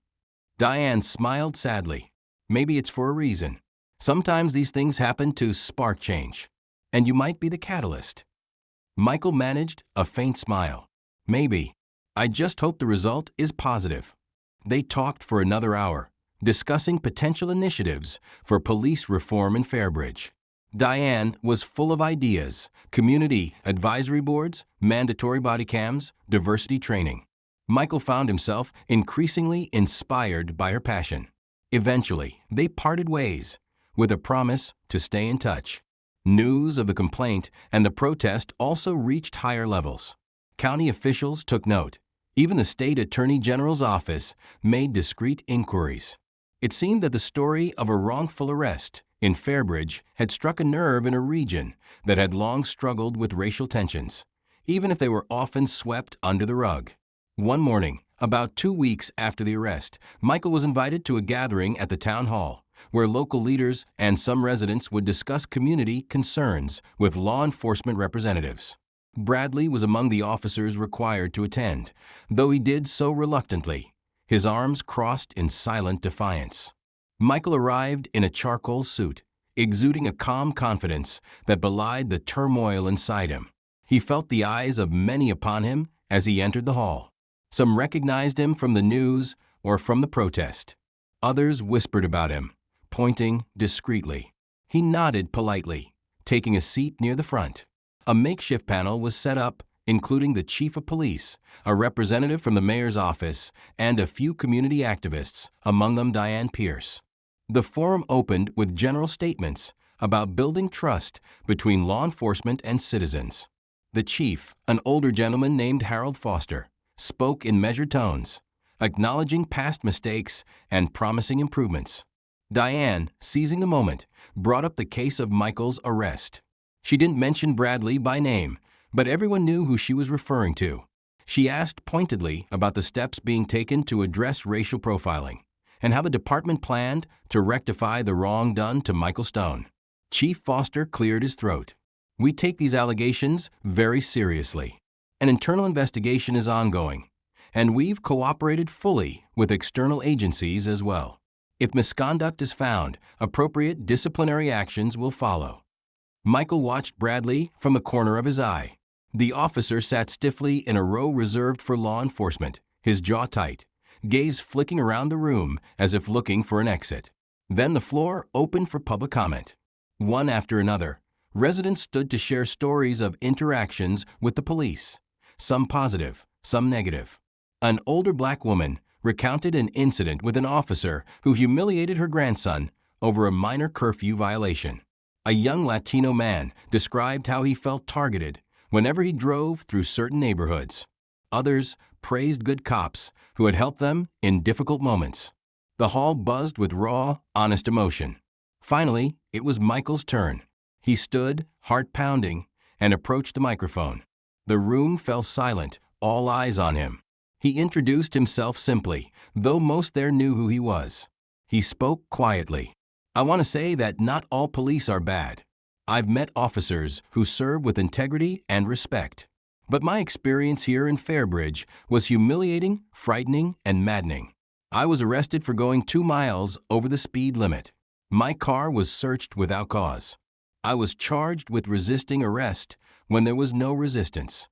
Diane smiled sadly. "Maybe it's for a reason. Sometimes these things happen to spark change, and you might be the catalyst." Michael managed a faint smile. "Maybe. I just hope the result is positive." They talked for another hour, discussing potential initiatives for police reform in Fairbridge. Diane was full of ideas: community advisory boards, mandatory body cams, diversity training. Michael found himself increasingly inspired by her passion. Eventually, they parted ways, with a promise to stay in touch. News of the complaint and the protest also reached higher levels. County officials took note. Even the state attorney general's office made discreet inquiries. It seemed that the story of a wrongful arrest in Fairbridge had struck a nerve in a region that had long struggled with racial tensions, even if they were often swept under the rug. One morning, about 2 weeks after the arrest, Michael was invited to a gathering at the town hall, where local leaders and some residents would discuss community concerns with law enforcement representatives. Bradley was among the officers required to attend, though he did so reluctantly, his arms crossed in silent defiance. Michael arrived in a charcoal suit, exuding a calm confidence that belied the turmoil inside him. He felt the eyes of many upon him as he entered the hall. Some recognized him from the news or from the protest. Others whispered about him, pointing discreetly. He nodded politely, taking a seat near the front. A makeshift panel was set up, including the chief of police, a representative from the mayor's office, and a few community activists, among them Diane Pierce. The forum opened with general statements about building trust between law enforcement and citizens. The chief, an older gentleman named Harold Foster, spoke in measured tones, acknowledging past mistakes and promising improvements. Diane, seizing the moment, brought up the case of Michael's arrest. She didn't mention Bradley by name, but everyone knew who she was referring to. She asked pointedly about the steps being taken to address racial profiling and how the department planned to rectify the wrong done to Michael Stone. Chief Foster cleared his throat. "We take these allegations very seriously. An internal investigation is ongoing, and we've cooperated fully with external agencies as well. If misconduct is found, appropriate disciplinary actions will follow." Michael watched Bradley from the corner of his eye. The officer sat stiffly in a row reserved for law enforcement, his jaw tight, gaze flicking around the room as if looking for an exit. Then the floor opened for public comment. One after another, residents stood to share stories of interactions with the police, some positive, some negative. An older black woman recounted an incident with an officer who humiliated her grandson over a minor curfew violation. A young Latino man described how he felt targeted whenever he drove through certain neighborhoods. Others praised good cops who had helped them in difficult moments. The hall buzzed with raw, honest emotion. Finally, it was Michael's turn. He stood, heart pounding, and approached the microphone. The room fell silent, all eyes on him. He introduced himself simply, though most there knew who he was. He spoke quietly. "I want to say that not all police are bad. I've met officers who serve with integrity and respect. But my experience here in Fairbridge was humiliating, frightening, and maddening. I was arrested for going 2 miles over the speed limit. My car was searched without cause. I was charged with resisting arrest when there was no resistance."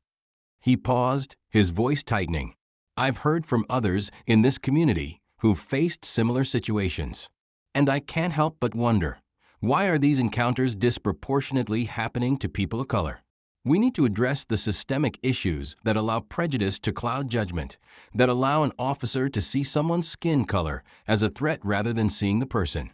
He paused, his voice tightening. "I've heard from others in this community who've faced similar situations. And I can't help but wonder, why are these encounters disproportionately happening to people of color? We need to address the systemic issues that allow prejudice to cloud judgment, that allow an officer to see someone's skin color as a threat rather than seeing the person."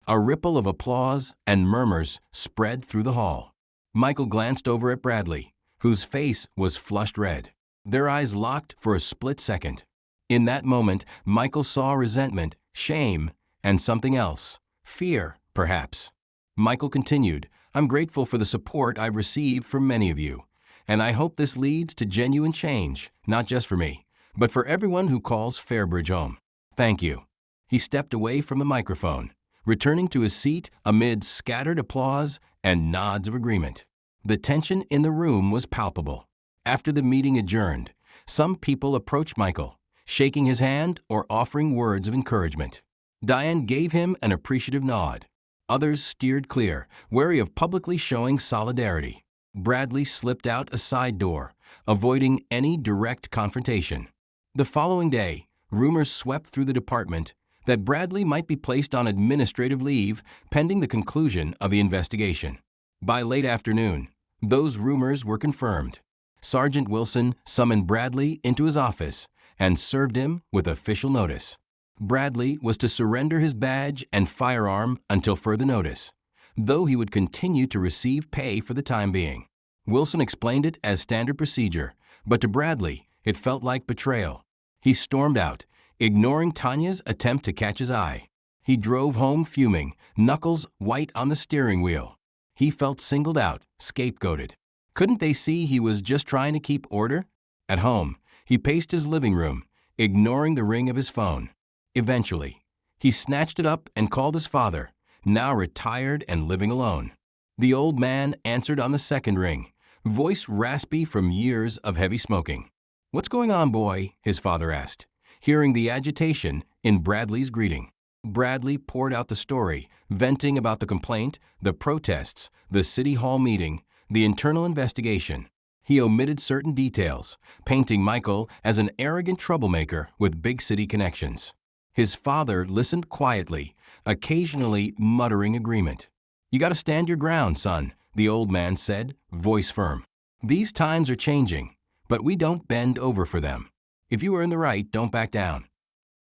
A ripple of applause and murmurs spread through the hall. Michael glanced over at Bradley, whose face was flushed red. Their eyes locked for a split second. In that moment, Michael saw resentment, shame, and something else. Fear, perhaps. Michael continued, "I'm grateful for the support I've received from many of you, and I hope this leads to genuine change, not just for me, but for everyone who calls Fairbridge home. Thank you." He stepped away from the microphone, returning to his seat amid scattered applause and nods of agreement. The tension in the room was palpable. After the meeting adjourned, some people approached Michael, shaking his hand or offering words of encouragement. Diane gave him an appreciative nod. Others steered clear, wary of publicly showing solidarity. Bradley slipped out a side door, avoiding any direct confrontation. The following day, rumors swept through the department that Bradley might be placed on administrative leave pending the conclusion of the investigation. By late afternoon, those rumors were confirmed. Sergeant Wilson summoned Bradley into his office and served him with official notice. Bradley was to surrender his badge and firearm until further notice, though he would continue to receive pay for the time being. Wilson explained it as standard procedure, but to Bradley, it felt like betrayal. He stormed out, ignoring Tanya's attempt to catch his eye. He drove home fuming, knuckles white on the steering wheel. He felt singled out, scapegoated. Couldn't they see he was just trying to keep order? At home, he paced his living room, ignoring the ring of his phone. Eventually, he snatched it up and called his father, now retired and living alone. The old man answered on the second ring, voice raspy from years of heavy smoking. "What's going on, boy?" his father asked, hearing the agitation in Bradley's greeting. Bradley poured out the story, venting about the complaint, the protests, the city hall meeting, the internal investigation. He omitted certain details, painting Michael as an arrogant troublemaker with big city connections. His father listened quietly, occasionally muttering agreement. "You gotta stand your ground, son," the old man said, voice firm. "These times are changing, but we don't bend over for them. If you are in the right, don't back down."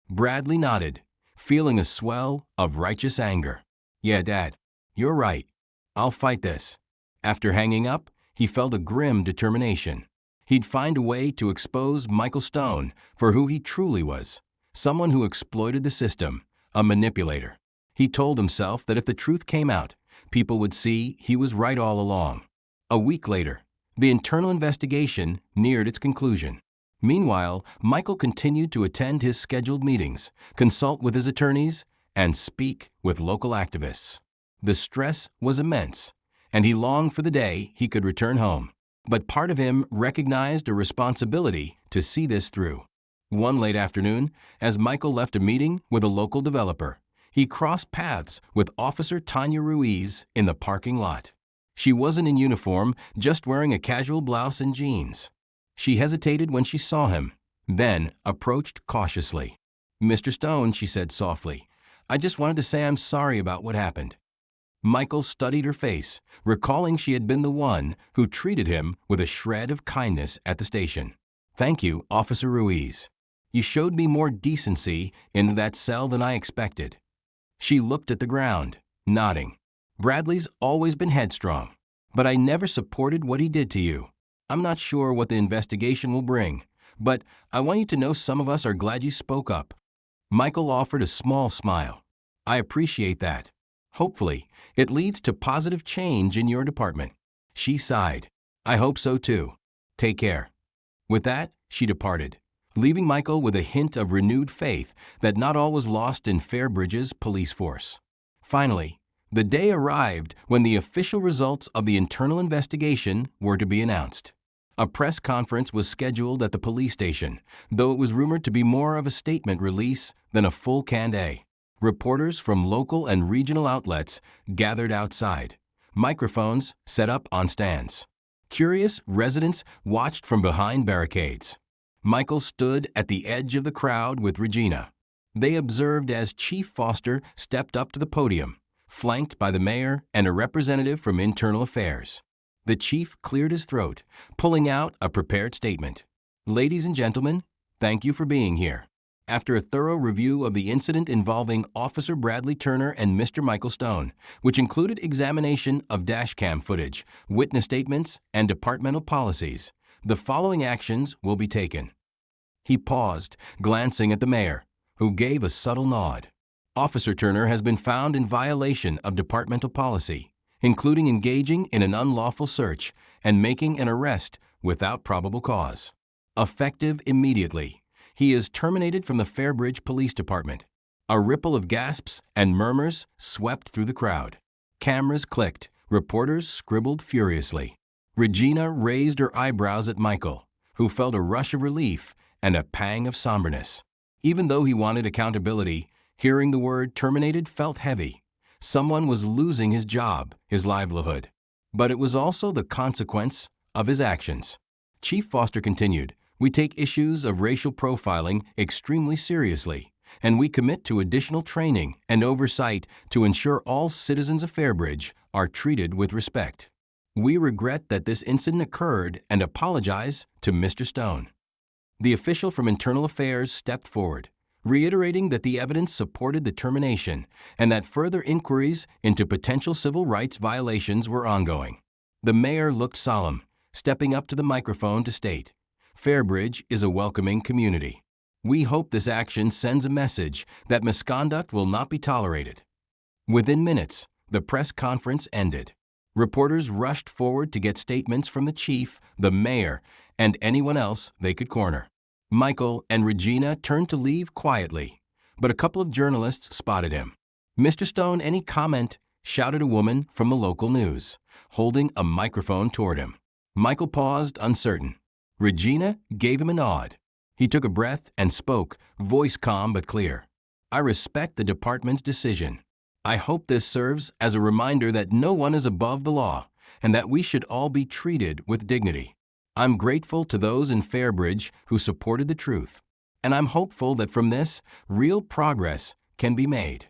Bradley nodded, feeling a swell of righteous anger. "Yeah, Dad, you're right. I'll fight this." After hanging up, he felt a grim determination. He'd find a way to expose Michael Stone for who he truly was, someone who exploited the system, a manipulator. He told himself that if the truth came out, people would see he was right all along. A week later, the internal investigation neared its conclusion. Meanwhile, Michael continued to attend his scheduled meetings, consult with his attorneys, and speak with local activists. The stress was immense, and he longed for the day he could return home. But part of him recognized a responsibility to see this through. One late afternoon, as Michael left a meeting with a local developer, he crossed paths with Officer Tanya Ruiz in the parking lot. She wasn't in uniform, just wearing a casual blouse and jeans. She hesitated when she saw him, then approached cautiously. "Mr. Stone," she said softly, "I just wanted to say I'm sorry about what happened." Michael studied her face, recalling she had been the one who treated him with a shred of kindness at the station. "Thank you, Officer Ruiz. You showed me more decency in that cell than I expected." She looked at the ground, nodding. "Bradley's always been headstrong, but I never supported what he did to you. I'm not sure what the investigation will bring, but I want you to know some of us are glad you spoke up." Michael offered a small smile. "I appreciate that. Hopefully, it leads to positive change in your department." She sighed. "I hope so too. Take care." With that, she departed, leaving Michael with a hint of renewed faith that not all was lost in Fairbridge's police force. Finally, the day arrived when the official results of the internal investigation were to be announced. A press conference was scheduled at the police station, though it was rumored to be more of a statement release than a full canned. Reporters from local and regional outlets gathered outside, microphones set up on stands. Curious residents watched from behind barricades. Michael stood at the edge of the crowd with Regina. They observed as Chief Foster stepped up to the podium, flanked by the mayor and a representative from Internal Affairs. The chief cleared his throat, pulling out a prepared statement. "Ladies and gentlemen, thank you for being here. After a thorough review of the incident involving Officer Bradley Turner and Mr. Michael Stone, which included examination of dashcam footage, witness statements, and departmental policies, the following actions will be taken." He paused, glancing at the mayor, who gave a subtle nod. "Officer Turner has been found in violation of departmental policy, including engaging in an unlawful search and making an arrest without probable cause. Effective immediately, he is terminated from the Fairbridge Police Department." A ripple of gasps and murmurs swept through the crowd. Cameras clicked, reporters scribbled furiously. Regina raised her eyebrows at Michael, who felt a rush of relief and a pang of somberness. Even though he wanted accountability, hearing the word terminated felt heavy. Someone was losing his job, his livelihood. But it was also the consequence of his actions. Chief Foster continued, "We take issues of racial profiling extremely seriously, and we commit to additional training and oversight to ensure all citizens of Fairbridge are treated with respect. We regret that this incident occurred and apologize to Mr. Stone." The official from Internal Affairs stepped forward, reiterating that the evidence supported the termination and that further inquiries into potential civil rights violations were ongoing. The mayor looked solemn, stepping up to the microphone to state, "Fairbridge is a welcoming community. We hope this action sends a message that misconduct will not be tolerated." Within minutes, the press conference ended. Reporters rushed forward to get statements from the chief, the mayor, and anyone else they could corner. Michael and Regina turned to leave quietly, but a couple of journalists spotted him. "Mr. Stone, any comment?" shouted a woman from the local news, holding a microphone toward him. Michael paused, uncertain. Regina gave him a nod. He took a breath and spoke, voice calm but clear. I respect the department's decision. I hope this serves as a reminder that no one is above the law and that we should all be treated with dignity. I'm grateful to those in Fairbridge who supported the truth, and I'm hopeful that from this, real progress can be made.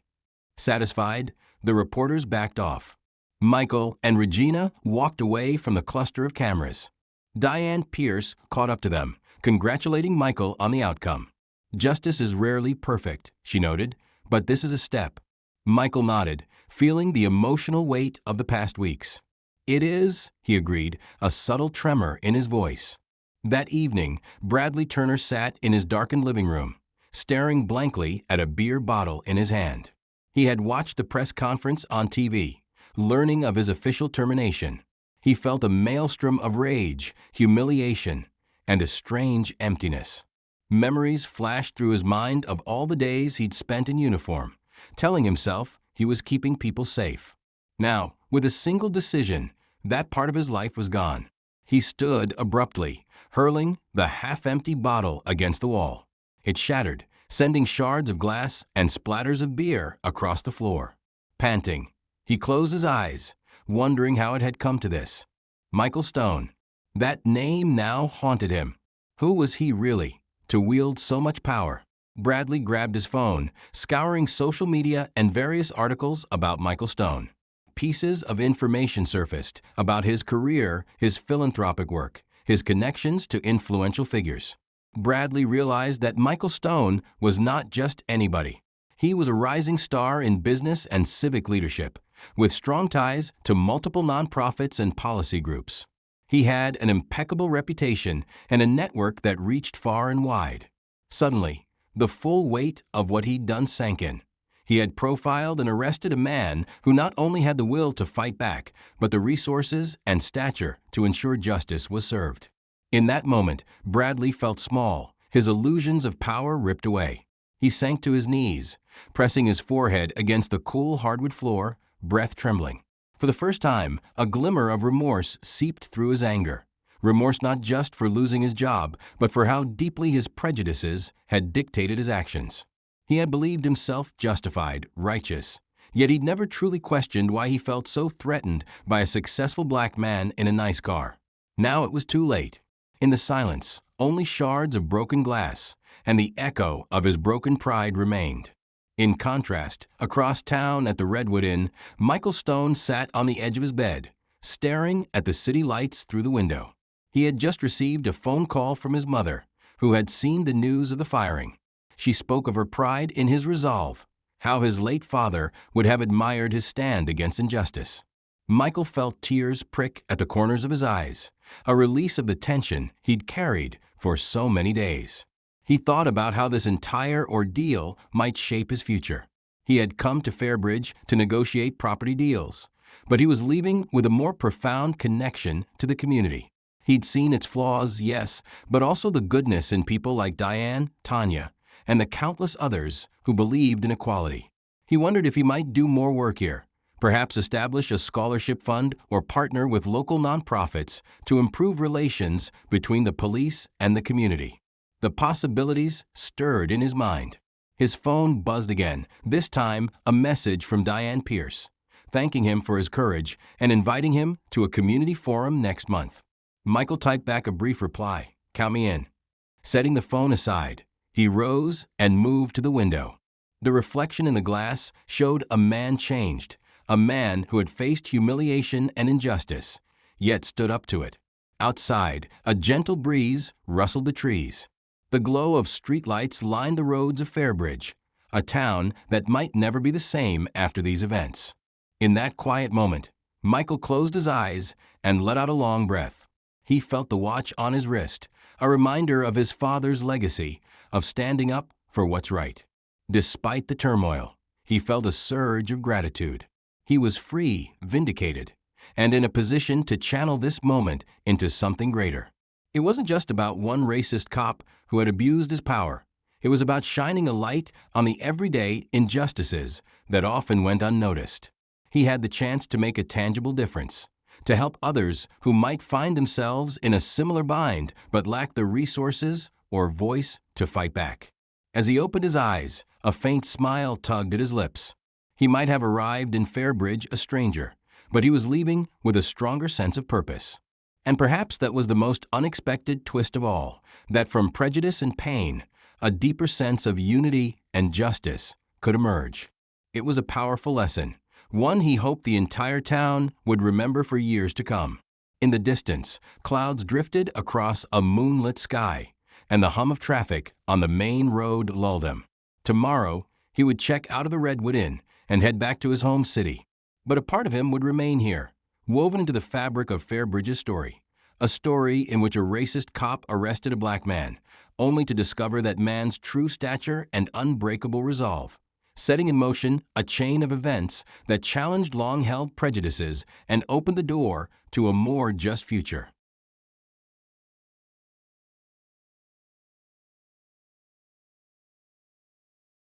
Satisfied, the reporters backed off. Michael and Regina walked away from the cluster of cameras. Diane Pierce caught up to them, congratulating Michael on the outcome. Justice is rarely perfect, she noted, but this is a step. Michael nodded, feeling the emotional weight of the past weeks. It is, he agreed, a subtle tremor in his voice. That evening, Bradley Turner sat in his darkened living room, staring blankly at a beer bottle in his hand. He had watched the press conference on TV, learning of his official termination. He felt a maelstrom of rage, humiliation, and a strange emptiness. Memories flashed through his mind of all the days he'd spent in uniform, telling himself he was keeping people safe. Now, with a single decision, that part of his life was gone. He stood abruptly, hurling the half-empty bottle against the wall. It shattered, sending shards of glass and splatters of beer across the floor. Panting, he closed his eyes, wondering how it had come to this. Michael Stone. That name now haunted him. Who was he really, to wield so much power? Bradley grabbed his phone, scouring social media and various articles about Michael Stone. Pieces of information surfaced about his career, his philanthropic work, his connections to influential figures. Bradley realized that Michael Stone was not just anybody. He was a rising star in business and civic leadership, with strong ties to multiple nonprofits and policy groups. He had an impeccable reputation and a network that reached far and wide. Suddenly, the full weight of what he'd done sank in. He had profiled and arrested a man who not only had the will to fight back, but the resources and stature to ensure justice was served. In that moment, Bradley felt small, his illusions of power ripped away. He sank to his knees, pressing his forehead against the cool hardwood floor, breath trembling. For the first time, a glimmer of remorse seeped through his anger. Remorse not just for losing his job, but for how deeply his prejudices had dictated his actions. He had believed himself justified, righteous, yet he'd never truly questioned why he felt so threatened by a successful black man in a nice car. Now it was too late. In the silence, only shards of broken glass and the echo of his broken pride remained. In contrast, across town at the Redwood Inn, Michael Stone sat on the edge of his bed, staring at the city lights through the window. He had just received a phone call from his mother, who had seen the news of the firing. She spoke of her pride in his resolve, how his late father would have admired his stand against injustice. Michael felt tears prick at the corners of his eyes, a release of the tension he'd carried for so many days. He thought about how this entire ordeal might shape his future. He had come to Fairbridge to negotiate property deals, but he was leaving with a more profound connection to the community. He'd seen its flaws, yes, but also the goodness in people like Diane, Tanya, and the countless others who believed in equality. He wondered if he might do more work here, perhaps establish a scholarship fund or partner with local nonprofits to improve relations between the police and the community. The possibilities stirred in his mind. His phone buzzed again, this time a message from Diane Pierce, thanking him for his courage and inviting him to a community forum next month. Michael typed back a brief reply, "Count me in." Setting the phone aside, he rose and moved to the window. The reflection in the glass showed a man changed, a man who had faced humiliation and injustice, yet stood up to it. Outside, a gentle breeze rustled the trees. The glow of streetlights lined the roads of Fairbridge, a town that might never be the same after these events. In that quiet moment, Michael closed his eyes and let out a long breath. He felt the watch on his wrist, a reminder of his father's legacy of standing up for what's right. Despite the turmoil, he felt a surge of gratitude. He was free, vindicated, and in a position to channel this moment into something greater. It wasn't just about one racist cop who had abused his power. It was about shining a light on the everyday injustices that often went unnoticed. He had the chance to make a tangible difference, to help others who might find themselves in a similar bind but lack the resources or voice to fight back. As he opened his eyes, a faint smile tugged at his lips. He might have arrived in Fairbridge a stranger, but he was leaving with a stronger sense of purpose. And perhaps that was the most unexpected twist of all, that from prejudice and pain, a deeper sense of unity and justice could emerge. It was a powerful lesson, one he hoped the entire town would remember for years to come. In the distance, clouds drifted across a moonlit sky, and the hum of traffic on the main road lulled him. Tomorrow, he would check out of the Redwood Inn and head back to his home city. But a part of him would remain here, woven into the fabric of Fairbridge's story. A story in which a racist cop arrested a black man, only to discover that man's true stature and unbreakable resolve, setting in motion a chain of events that challenged long-held prejudices and opened the door to a more just future.